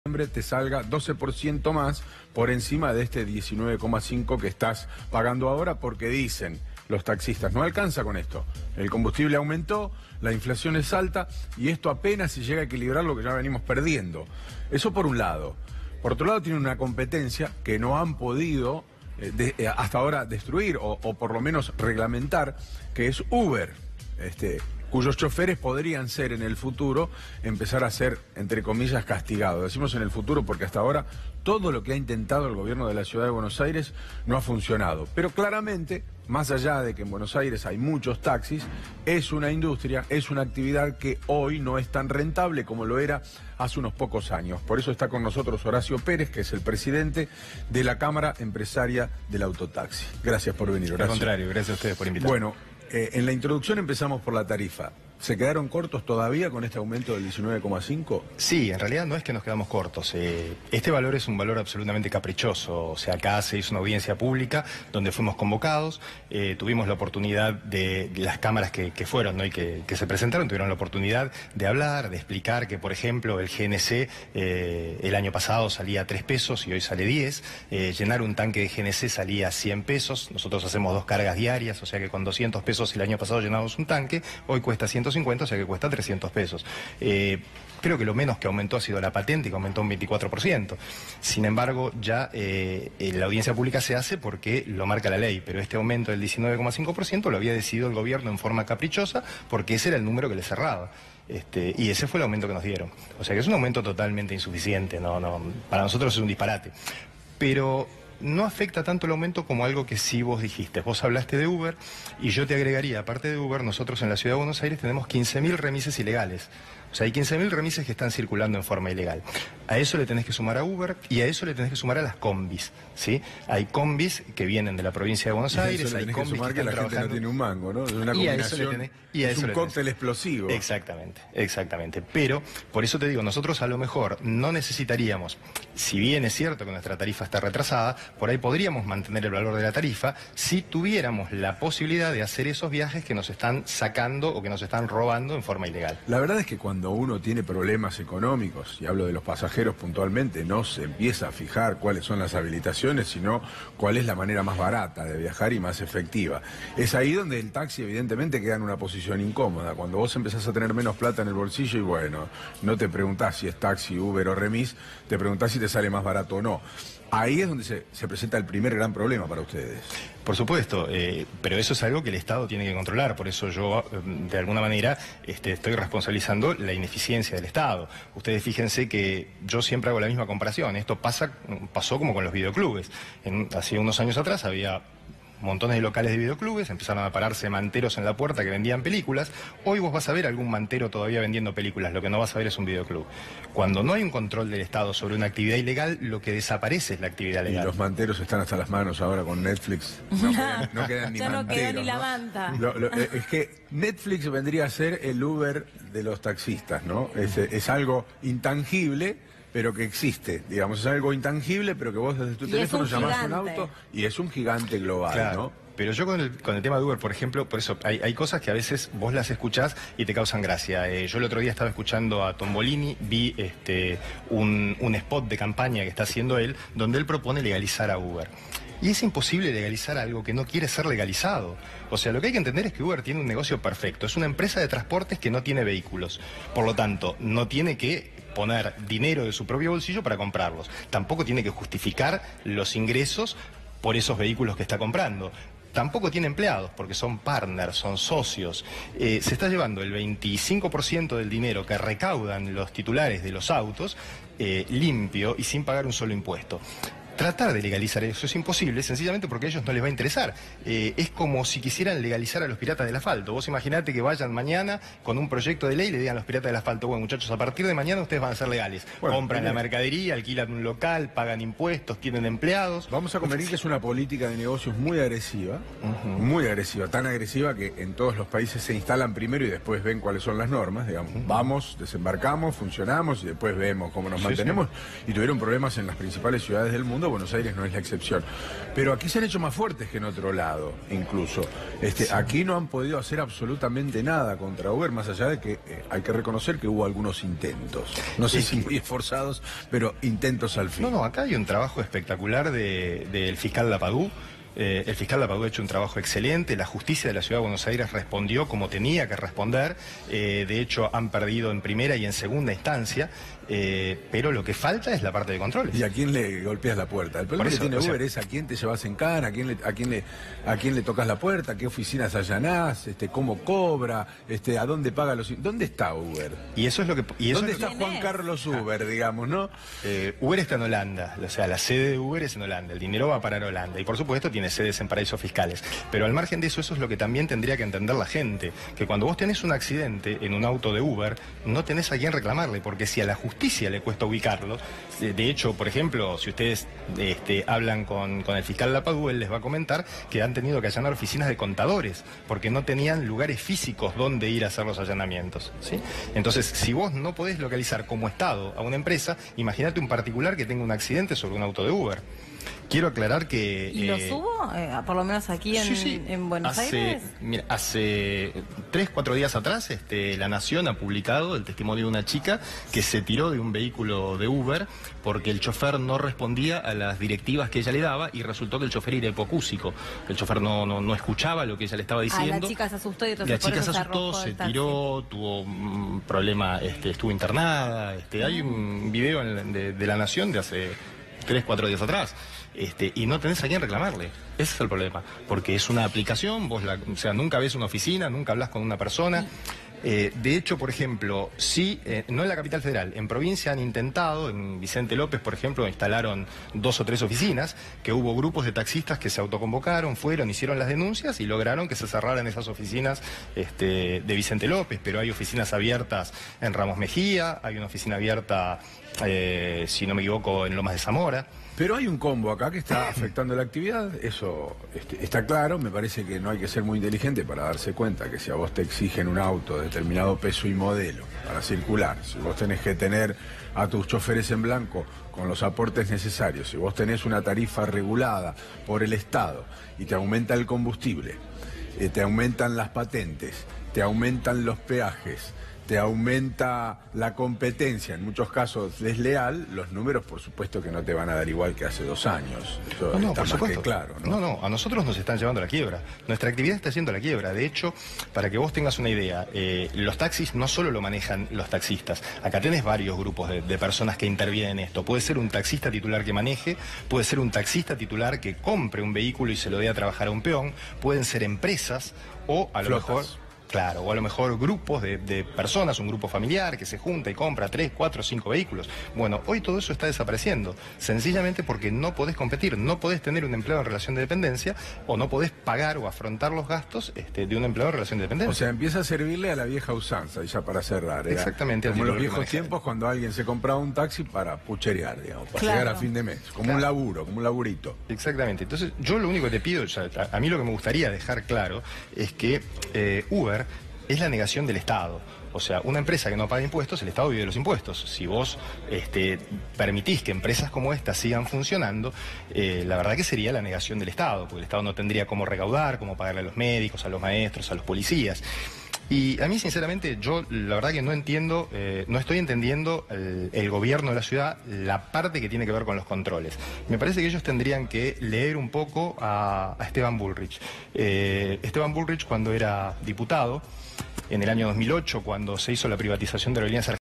te salga 12% más por encima de este 19,5 que estás pagando ahora, porque dicen los taxistas, no alcanza con esto. El combustible aumentó, la inflación es alta y esto apenas si llega a equilibrar lo que ya venimos perdiendo. Eso por un lado. Por otro lado, tienen una competencia que no han podido hasta ahora destruir o por lo menos reglamentar, que es Uber, cuyos choferes podrían ser en el futuro, empezar a ser, entre comillas, castigados. Decimos en el futuro porque hasta ahora todo lo que ha intentado el gobierno de la Ciudad de Buenos Aires no ha funcionado. Pero claramente, más allá de que en Buenos Aires hay muchos taxis, es una industria, es una actividad que hoy no es tan rentable como lo era hace unos pocos años. Por eso está con nosotros Horacio Pérez, que es el presidente de la Cámara Empresaria del Autotaxi. Gracias por venir, Horacio. Al contrario, gracias a ustedes por invitarme. Bueno, en la introducción empezamos por la tarifa. ¿Se quedaron cortos todavía con este aumento del 19,5? Sí, en realidad no es que nos quedamos cortos. Este valor es un valor absolutamente caprichoso. O sea, acá se hizo una audiencia pública donde fuimos convocados, tuvimos la oportunidad de las cámaras que fueron, ¿no? Y que se presentaron, tuvieron la oportunidad de hablar, de explicar que, por ejemplo, el GNC el año pasado salía 3 pesos y hoy sale 10. Llenar un tanque de GNC salía 100 pesos. Nosotros hacemos 2 cargas diarias, o sea que con 200 pesos el año pasado llenamos un tanque, hoy cuesta 150, o sea que cuesta 300 pesos. Creo que lo menos que aumentó ha sido la patente, que aumentó un 24%. Sin embargo, ya la audiencia pública se hace porque lo marca la ley, pero este aumento del 19,5% lo había decidido el gobierno en forma caprichosa porque ese era el número que le cerraba. Y ese fue el aumento que nos dieron. O sea que es un aumento totalmente insuficiente, para nosotros es un disparate. Pero no afecta tanto el aumento como algo que sí vos dijiste. Vos hablaste de Uber y yo te agregaría, aparte de Uber, nosotros en la Ciudad de Buenos Aires tenemos 15.000 remises ilegales. O sea, hay 15.000 remises que están circulando en forma ilegal. A eso le tenés que sumar a Uber y a eso le tenés que sumar a las combis, ¿sí? Hay combis que vienen de la provincia de Buenos Aires, hay combis que están que la gente no tiene un mango, ¿no? Es una combinación, es un cóctel explosivo. Exactamente, exactamente. Pero, por eso te digo, nosotros a lo mejor no necesitaríamos, si bien es cierto que nuestra tarifa está retrasada, por ahí podríamos mantener el valor de la tarifa si tuviéramos la posibilidad de hacer esos viajes que nos están sacando o que nos están robando en forma ilegal. La verdad es que cuando uno tiene problemas económicos, y hablo de los pasajeros puntualmente, no se empieza a fijar cuáles son las habilitaciones, sino cuál es la manera más barata de viajar y más efectiva. Es ahí donde el taxi evidentemente queda en una posición incómoda. Cuando vos empezás a tener menos plata en el bolsillo y bueno, no te preguntás si es taxi, Uber o remis, te preguntás si te sale más barato o no. Ahí es donde se presenta el primer gran problema para ustedes. Por supuesto, pero eso es algo que el Estado tiene que controlar, por eso yo, de alguna manera, estoy responsabilizando la ineficiencia del Estado. Ustedes fíjense que yo siempre hago la misma comparación, esto pasó como con los videoclubes. Hace unos años atrás había montones de locales de videoclubes, empezaron a pararse manteros en la puerta que vendían películas. Hoy vos vas a ver algún mantero todavía vendiendo películas, lo que no vas a ver es un videoclub. Cuando no hay un control del Estado sobre una actividad ilegal, lo que desaparece es la actividad legal. Y los manteros están hasta las manos ahora con Netflix. No quedan ni ya manteros. No queda ni la manta. Es que Netflix vendría a ser el Uber de los taxistas, ¿no? Es algo intangible, pero que existe, digamos, es algo intangible, pero que vos desde tu teléfono llamás a un auto y es un gigante global, claro, ¿no? Pero yo con el tema de Uber, por ejemplo, por eso hay cosas que a veces vos las escuchás y te causan gracia. Yo el otro día estaba escuchando a Tombolini, vi un spot de campaña que está haciendo él, donde él propone legalizar a Uber. Y es imposible legalizar algo que no quiere ser legalizado. O sea, lo que hay que entender es que Uber tiene un negocio perfecto. Es una empresa de transportes que no tiene vehículos. Por lo tanto, no tiene que poner dinero de su propio bolsillo para comprarlos. Tampoco tiene que justificar los ingresos por esos vehículos que está comprando. Tampoco tiene empleados, porque son partners, son socios. Se está llevando el 25% del dinero que recaudan los titulares de los autos limpio y sin pagar un solo impuesto. Tratar de legalizar eso es imposible, sencillamente porque a ellos no les va a interesar. Es como si quisieran legalizar a los piratas del asfalto. Vos imaginate que vayan mañana con un proyecto de ley y le digan a los piratas del asfalto: bueno, muchachos, a partir de mañana ustedes van a ser legales. Bueno, compran la mercadería, alquilan un local, pagan impuestos, tienen empleados. Vamos a convenir que es una política de negocios muy agresiva, tan agresiva que en todos los países se instalan primero y después ven cuáles son las normas, digamos. Vamos, desembarcamos, funcionamos y después vemos cómo nos mantenemos. Y tuvieron problemas en las principales ciudades del mundo Buenos Aires no es la excepción. Pero aquí se han hecho más fuertes que en otro lado, incluso. Aquí no han podido hacer absolutamente nada contra Uber, más allá de que hay que reconocer que hubo algunos intentos. No sé si muy esforzados, pero intentos al fin. No, acá hay un trabajo espectacular del fiscal Lapadú. El fiscal Lapadú ha hecho un trabajo excelente, la justicia de la Ciudad de Buenos Aires respondió como tenía que responder, de hecho han perdido en primera y en segunda instancia, pero lo que falta es la parte de controles. ¿Y a quién le golpeas la puerta? El problema que tiene Uber es a quién te llevas en cana, a quién le tocas la puerta, a qué oficinas allanás, cómo cobra, a dónde paga los... ¿Dónde está Uber? Y eso es lo que... ¿Dónde está Juan Carlos Uber, digamos, no? Uber está en Holanda, o sea, la sede de Uber es en Holanda, el dinero va a parar a Holanda y por supuesto tiene sedes en paraísos fiscales. Pero al margen de eso, eso es lo que también tendría que entender la gente, que cuando vos tenés un accidente en un auto de Uber, no tenés a quién reclamarle, porque si a la justicia le cuesta ubicarlo, de hecho, por ejemplo, si ustedes hablan con el fiscal Lapadú, él les va a comentar que han tenido que allanar oficinas de contadores, porque no tenían lugares físicos donde ir a hacer los allanamientos, ¿sí? Entonces, si vos no podés localizar como Estado a una empresa, imagínate un particular que tenga un accidente sobre un auto de Uber. Quiero aclarar que... ¿Y los hubo? Por lo menos aquí en Buenos Aires. Mira, hace 3-4 días atrás La Nación ha publicado el testimonio de una chica que se tiró de un vehículo de Uber porque el chofer no respondía a las directivas que ella le daba y resultó que el chofer era hipocúsico. El chofer no escuchaba lo que ella le estaba diciendo. La chica se asustó y entonces la chica se asustó, se tiró, tuvo un problema, estuvo internada. Hay un video de La Nación de hace 3-4 días atrás. Y no tenés a quién reclamarle. Ese es el problema, porque es una aplicación, o sea, nunca ves una oficina, nunca hablas con una persona. De hecho, por ejemplo, no en la capital federal, en provincia han intentado, en Vicente López, por ejemplo, instalaron 2 o 3 oficinas, que hubo grupos de taxistas que se autoconvocaron, fueron, hicieron las denuncias y lograron que se cerraran esas oficinas de Vicente López, pero hay oficinas abiertas en Ramos Mejía, hay una oficina abierta, si no me equivoco, en Lomas de Zamora. Pero hay un combo acá que está afectando la actividad, eso está claro, me parece que no hay que ser muy inteligente para darse cuenta que si a vos te exigen un auto de determinado peso y modelo para circular, si vos tenés que tener a tus choferes en blanco con los aportes necesarios, si vos tenés una tarifa regulada por el Estado y te aumenta el combustible, te aumentan las patentes, te aumentan los peajes, te aumenta la competencia, en muchos casos desleal, los números por supuesto que no te van a dar igual que hace 2 años. Eso no, está por supuesto. Que claro, ¿no? No, a nosotros nos están llevando a la quiebra. Nuestra actividad está yendo a la quiebra. De hecho, para que vos tengas una idea, los taxis no solo lo manejan los taxistas. Acá tenés varios grupos de personas que intervienen en esto. Puede ser un taxista titular que maneje, puede ser un taxista titular que compre un vehículo y se lo dé a trabajar a un peón, pueden ser empresas o a lo mejor... Claro, o a lo mejor grupos de personas, un grupo familiar que se junta y compra 3, 4, 5 vehículos. Bueno, hoy todo eso está desapareciendo, sencillamente porque no podés competir, no podés tener un empleado en relación de dependencia o no podés pagar o afrontar los gastos de un empleado en relación de dependencia. O sea, empieza a servirle a la vieja usanza, y ya para cerrar. Exactamente. Como en los viejos tiempos cuando alguien se compraba un taxi para pucherear, digamos, para llegar a fin de mes, como un laburo, como un laburito. Exactamente. Entonces, yo lo único que te pido, o sea, a mí lo que me gustaría dejar claro es que Uber es la negación del Estado. O sea, una empresa que no paga impuestos, el Estado vive de los impuestos. Si vos permitís que empresas como esta sigan funcionando, la verdad que sería la negación del Estado, porque el Estado no tendría cómo recaudar, cómo pagarle a los médicos, a los maestros, a los policías. Y a mí, sinceramente, yo la verdad que no entiendo, no estoy entendiendo el gobierno de la ciudad, la parte que tiene que ver con los controles. Me parece que ellos tendrían que leer un poco a Esteban Bullrich. Esteban Bullrich, cuando era diputado, en el año 2008, cuando se hizo la privatización de Aerolíneas Argentinas,